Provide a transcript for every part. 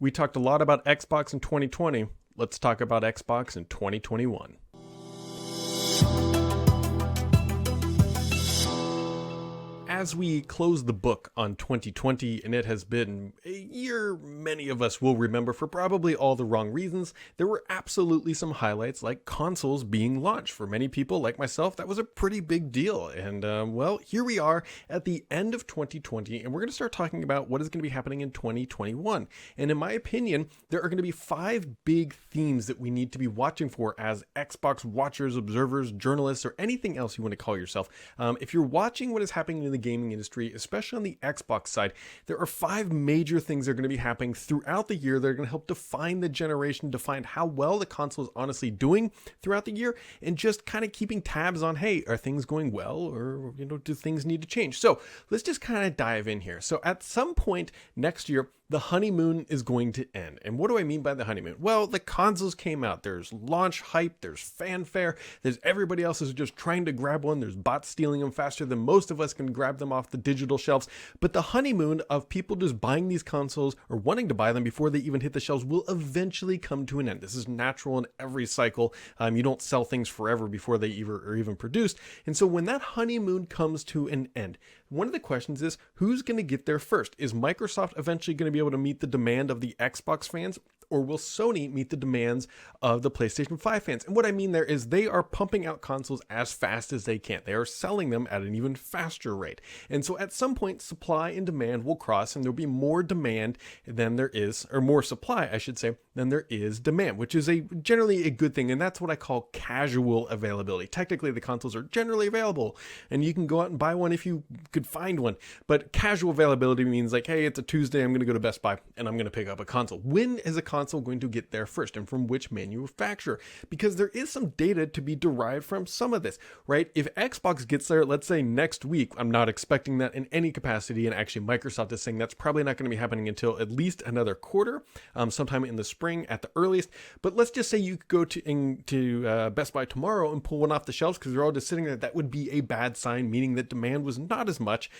We talked a lot about Xbox in 2020. Let's talk about Xbox in 2021. As we close the book on 2020, and it has been a year many of us will remember for probably all the wrong reasons, there were absolutely some highlights like consoles being launched. For many people like myself, that was a pretty big deal. And well, here we are at the end of 2020, and we're going to start talking about what is going to be happening in 2021. And in my opinion, there are going to be 5 big themes that we need to be watching for as Xbox watchers, observers, journalists, or anything else you want to call yourself. If you're watching what is happening in the gaming industry, especially on the Xbox side, there are 5 major things that are going to be happening throughout the year that are going to help define the generation, define how well the console is honestly doing throughout the year, and just kind of keeping tabs on, hey, are things going well, or do things need to change? So let's just kind of dive in here. So at some point next year, the honeymoon is going to end. And what do I mean by the honeymoon? Well, the consoles came out. There's launch hype, there's fanfare, there's everybody else is just trying to grab one. There's bots stealing them faster than most of us can grab them off the digital shelves. But the honeymoon of people just buying these consoles or wanting to buy them before they even hit the shelves will eventually come to an end. This is natural in every cycle. You don't sell things forever before they are even produced. And so when that honeymoon comes to an end, one of the questions is, who's going to get there first? Is Microsoft eventually going to be able to meet the demand of the Xbox fans? Or will Sony meet the demands of the PlayStation 5 fans? And what I mean there is they are pumping out consoles as fast as they can. They are selling them at an even faster rate. And so at some point, supply and demand will cross, and there'll be more demand than there is, or more supply, I should say, than there is demand, which is generally a good thing. And that's what I call casual availability. Technically, the consoles are generally available, and you can go out and buy one if you could find one. But casual availability means like, hey, it's a Tuesday, I'm going to go to Best Buy, and I'm going to pick up a console. When is a console going to get there first, and from which manufacturer? Because there is some data to be derived from some of this, right? If Xbox gets there, let's say next week, I'm not expecting that in any capacity, and actually Microsoft is saying that's probably not going to be happening until at least another quarter, sometime in the spring at the earliest. But let's just say you could go to Best Buy tomorrow and pull one off the shelves because they're all just sitting there. That would be a bad sign, meaning that demand was not as much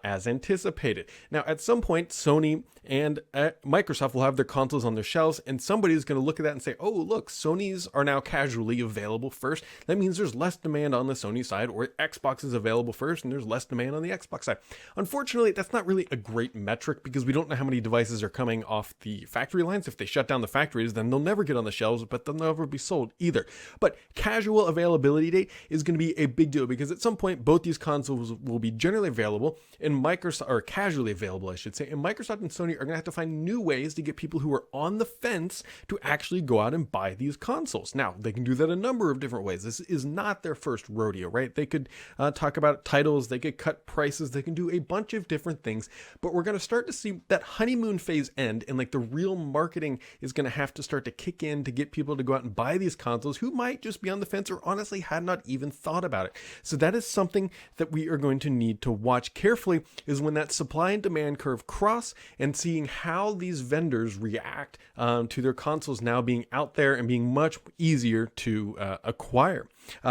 as anticipated. Now, at some point, Sony and Microsoft will have their consoles on their shelves, and somebody's going to look at that and say, oh, look, Sony's are now casually available first. That means there's less demand on the Sony side, or Xbox is available first and there's less demand on the Xbox side. Unfortunately, that's not really a great metric because we don't know how many devices are coming off the factory lines. If they shut down the factories, then they'll never get on the shelves, but they'll never be sold either. But casual availability date is going to be a big deal because at some point, both these consoles will be generally available, and Microsoft, or casually available, I should say, and Microsoft and Sony are going to have to find new ways to get people who are on the fence to actually go out and buy these consoles. Now, they can do that a number of different ways. This is not their first rodeo, right? They could talk about titles, they could cut prices, they can do a bunch of different things, but we're going to start to see that honeymoon phase end, and like the real marketing is going to have to start to kick in to get people to go out and buy these consoles who might just be on the fence or honestly had not even thought about it. So that is something that we are going to need to watch carefully, is when that supply and demand curve cross, and seeing how these vendors react to their consoles now being out there and being much easier to acquire.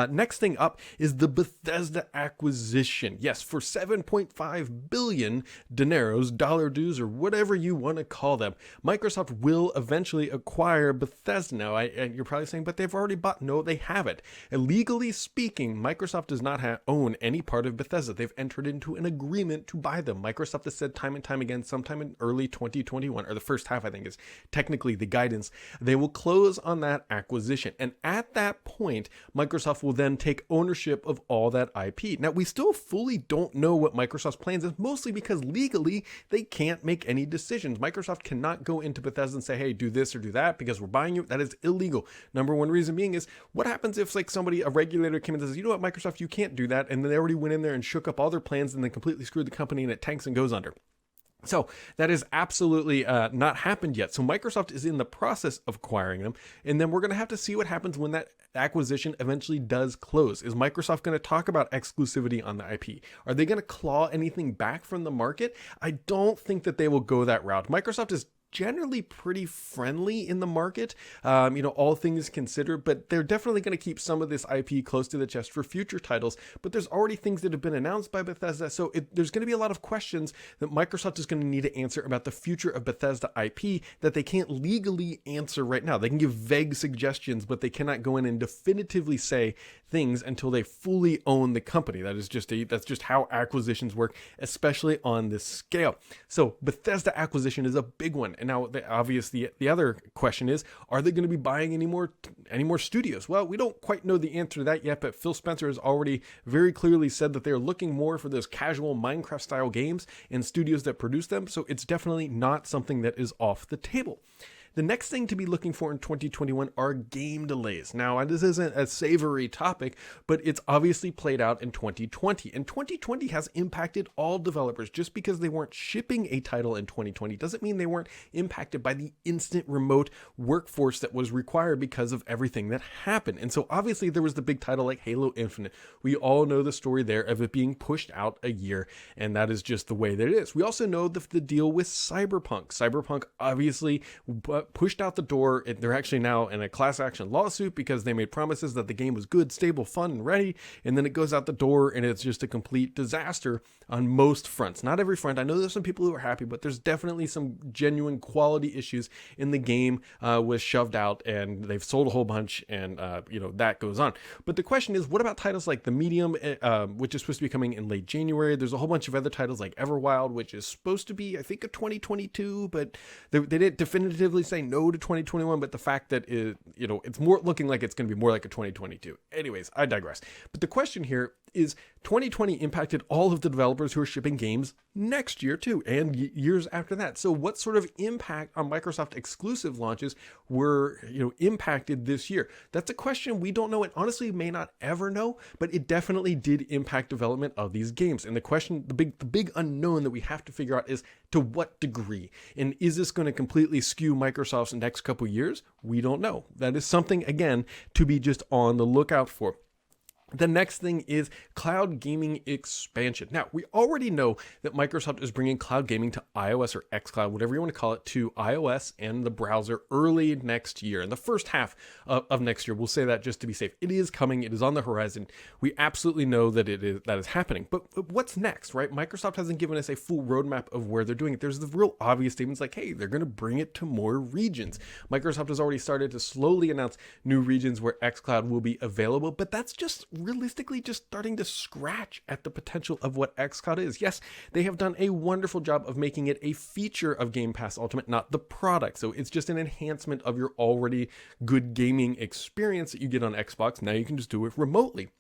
Next thing up is the Bethesda acquisition. Yes, for 7.5 billion dineros, dollar dues, or whatever you want to call them, Microsoft will eventually acquire Bethesda. Now, you're probably saying, but they've already bought. No, they haven't. And legally speaking, Microsoft does not own any part of Bethesda. They've entered into an agreement to buy them. Microsoft has said time and time again, sometime in early 2021, or the first half, I think, is technically the guidance, they will close on that acquisition. And at that point, Microsoft will then take ownership of all that IP. Now, we still fully don't know what Microsoft's plans is, mostly because legally they can't make any decisions. Microsoft cannot go into Bethesda and say, hey, do this or do that because we're buying you. That is illegal. Number one reason being is, what happens if like somebody, a regulator came and says, you know what, Microsoft, you can't do that. And then they already went in there and shook up all their plans and then completely screwed the company and it tanks and goes under. So that is absolutely not happened yet. So Microsoft is in the process of acquiring them. And then we're going to have to see what happens when that acquisition eventually does close. Is Microsoft going to talk about exclusivity on the IP? Are they going to claw anything back from the market? I don't think that they will go that route. Microsoft is generally pretty friendly in the market, all things considered, but they're definitely going to keep some of this IP close to the chest for future titles. But there's already things that have been announced by Bethesda, so there's going to be a lot of questions that Microsoft is going to need to answer about the future of Bethesda IP that they can't legally answer right now. They can give vague suggestions, but they cannot go in and definitively say things until they fully own the company. That's just how acquisitions work, especially on this scale. So Bethesda acquisition is a big one. And now the other question is, are they going to be buying any more studios? Well, we don't quite know the answer to that yet, but Phil Spencer has already very clearly said that they're looking more for those casual Minecraft style games and studios that produce them. So it's definitely not something that is off the table. The next thing to be looking for in 2021 are game delays. Now, this isn't a savory topic, but it's obviously played out in 2020. And 2020 has impacted all developers. Just because they weren't shipping a title in 2020 doesn't mean they weren't impacted by the instant remote workforce that was required because of everything that happened. And so obviously there was the big title like Halo Infinite. We all know the story there of it being pushed out a year, and that is just the way that it is. We also know the deal with Cyberpunk. Cyberpunk obviously pushed out the door. They're actually now in a class action lawsuit because they made promises that the game was good, stable, fun, and ready, and then it goes out the door and it's just a complete disaster on most fronts. Not every front. I know there's some people who are happy, but there's definitely some genuine quality issues in the game. Was shoved out and they've sold a whole bunch, and that goes on. But the question is, what about titles like The Medium, which is supposed to be coming in late January? There's a whole bunch of other titles like Everwild, which is supposed to be, I think, a 2022, but they didn't definitively say no to 2021, but the fact that it's more looking like it's going to be more like a 2022. Anyways, I digress. But the question here is, 2020 impacted all of the developers who are shipping games next year too, and years after that. So what sort of impact on Microsoft exclusive launches were impacted this year? That's a question we don't know, and honestly may not ever know, but it definitely did impact development of these games. And the question, the big unknown that we have to figure out is, to what degree? And is this going to completely skew Microsoft's next couple years? We don't know. That is something, again, to be just on the lookout for. The next thing is cloud gaming expansion. Now, we already know that Microsoft is bringing cloud gaming to iOS or xCloud, whatever you want to call it, to iOS and the browser early next year. In the first half of next year, we'll say that just to be safe. It is coming. It is on the horizon. We absolutely know that that is happening. But what's next, right? Microsoft hasn't given us a full roadmap of where they're doing it. There's the real obvious statements like, hey, they're going to bring it to more regions. Microsoft has already started to slowly announce new regions where xCloud will be available, but that's just realistically just starting to scratch at the potential of what xCloud is. Yes, they have done a wonderful job of making it a feature of Game Pass Ultimate, not the product. So it's just an enhancement of your already good gaming experience that you get on Xbox. Now you can just do it remotely.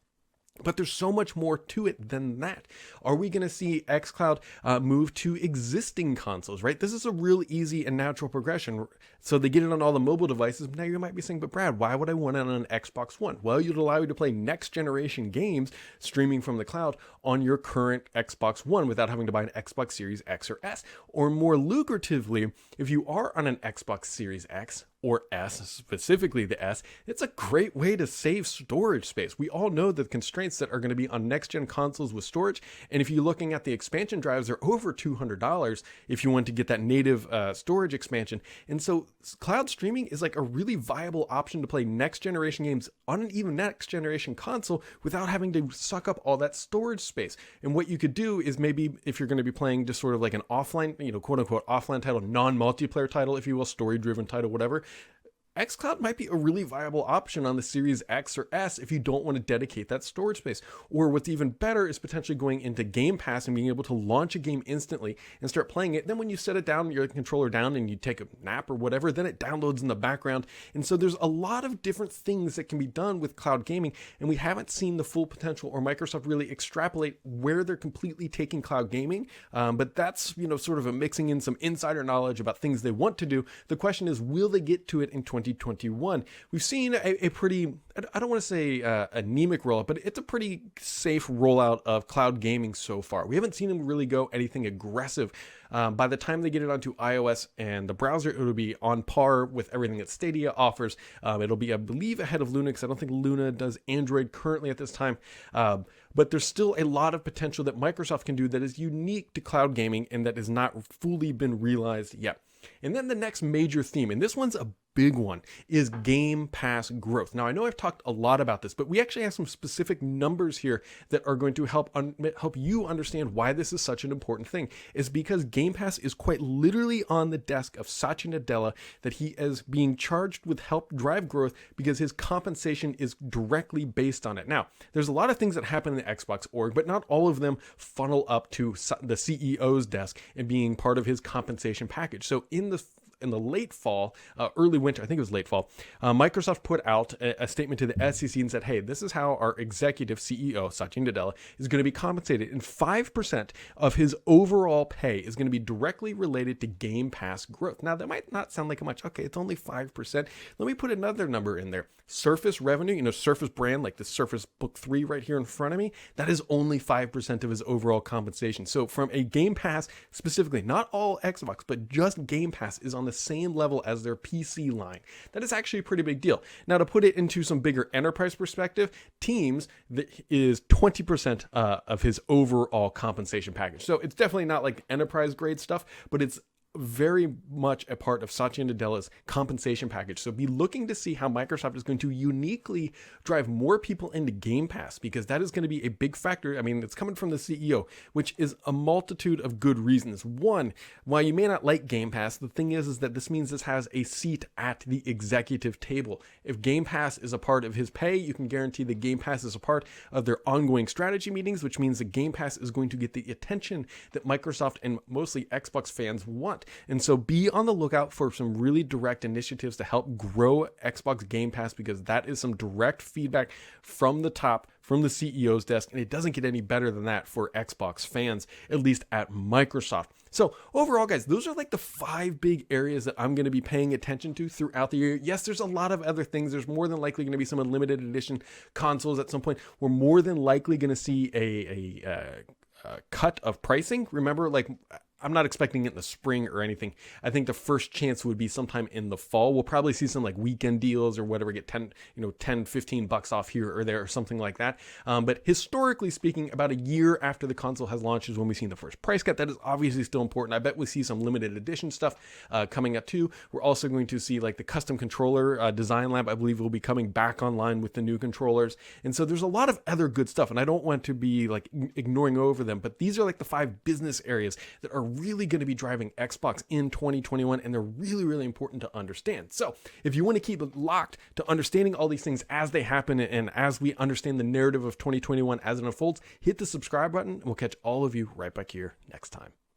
But there's so much more to it than that. Are we going to see xCloud move to existing consoles, right? This is a real easy and natural progression. So they get it on all the mobile devices. Now you might be saying, but Brad, why would I want it on an Xbox One? Well, you'd allow you to play next generation games streaming from the cloud on your current Xbox One without having to buy an Xbox Series X or S. Or more lucratively, if you are on an Xbox Series X or S, specifically the S, it's a great way to save storage space. We all know the constraints that are going to be on next-gen consoles with storage, and if you're looking at the expansion drives, they're over $200 if you want to get that native storage expansion. And so cloud streaming is like a really viable option to play next-generation games on an even next-generation console without having to suck up all that storage space. And what you could do is maybe if you're going to be playing just sort of like an offline, quote-unquote offline title, non-multiplayer title, if you will, story-driven title, whatever, xCloud might be a really viable option on the Series X or S if you don't want to dedicate that storage space. Or what's even better is potentially going into Game Pass and being able to launch a game instantly and start playing it. Then when you set it down, your controller down, and you take a nap or whatever, then it downloads in the background. And so there's a lot of different things that can be done with cloud gaming, and we haven't seen the full potential or Microsoft really extrapolate where they're completely taking cloud gaming. But that's, sort of a mixing in some insider knowledge about things they want to do. The question is, will they get to it in 2021? We've seen a pretty, I don't want to say anemic rollout, but it's a pretty safe rollout of cloud gaming so far. We haven't seen them really go anything aggressive. By the time they get it onto iOS and the browser, it'll be on par with everything that Stadia offers. It'll be, I believe, ahead of Luna, because I don't think Luna does Android currently at this time. But there's still a lot of potential that Microsoft can do that is unique to cloud gaming and that has not fully been realized yet. And then the next major theme, and this one's a big one, is Game Pass growth. Now, I know I've talked a lot about this, but we actually have some specific numbers here that are going to help you understand why this is such an important thing. Is because Game Pass is quite literally on the desk of Satya Nadella, that he is being charged with help drive growth because his compensation is directly based on it. Now, there's a lot of things that happen in the Xbox org, but not all of them funnel up to the CEO's desk and being part of his compensation package. So in the late fall, early winter, I think it was late fall, Microsoft put out a statement to the SEC and said, hey, this is how our executive CEO, Satya Nadella, is going to be compensated. And 5% of his overall pay is going to be directly related to Game Pass growth. Now, that might not sound like much. Okay, it's only 5%. Let me put another number in there. Surface revenue, Surface brand, like the Surface Book 3 right here in front of me, that is only 5% of his overall compensation. So from a Game Pass specifically, not all Xbox, but just Game Pass is on the same level as their PC line. That is actually a pretty big deal. Now, to put it into some bigger enterprise perspective, Teams is 20% of his overall compensation package. So it's definitely not like enterprise grade stuff, but it's very much a part of Satya Nadella's compensation package. So be looking to see how Microsoft is going to uniquely drive more people into Game Pass, because that is going to be a big factor. I mean, it's coming from the CEO, which is a multitude of good reasons. One, while you may not like Game Pass, the thing is that this means this has a seat at the executive table. If Game Pass is a part of his pay, you can guarantee that Game Pass is a part of their ongoing strategy meetings, which means that Game Pass is going to get the attention that Microsoft and mostly Xbox fans want. And so be on the lookout for some really direct initiatives to help grow Xbox Game Pass, because that is some direct feedback from the top, from the CEO's desk, and it doesn't get any better than that for Xbox fans, at least at Microsoft. So overall, guys, those are like the 5 big areas that I'm going to be paying attention to throughout the year. Yes, there's a lot of other things. There's more than likely going to be some limited edition consoles at some point. We're more than likely going to see a cut of pricing. Remember, like, I'm not expecting it in the spring or anything. I think the first chance would be sometime in the fall. We'll probably see some like weekend deals or whatever, get 10, $15 off here or there or something like that. But historically speaking, about a year after the console has launched is when we've seen the first price cut. That is obviously still important. I bet we see some limited edition stuff coming up too. We're also going to see like the custom controller design lab, I believe, will be coming back online with the new controllers. And so there's a lot of other good stuff, and I don't want to be like ignoring over them, but these are like the 5 business areas that are really going to be driving Xbox in 2021, and they're really, really important to understand. So if you want to keep it locked to understanding all these things as they happen and as we understand the narrative of 2021 as it unfolds, hit the subscribe button, and we'll catch all of you right back here next time.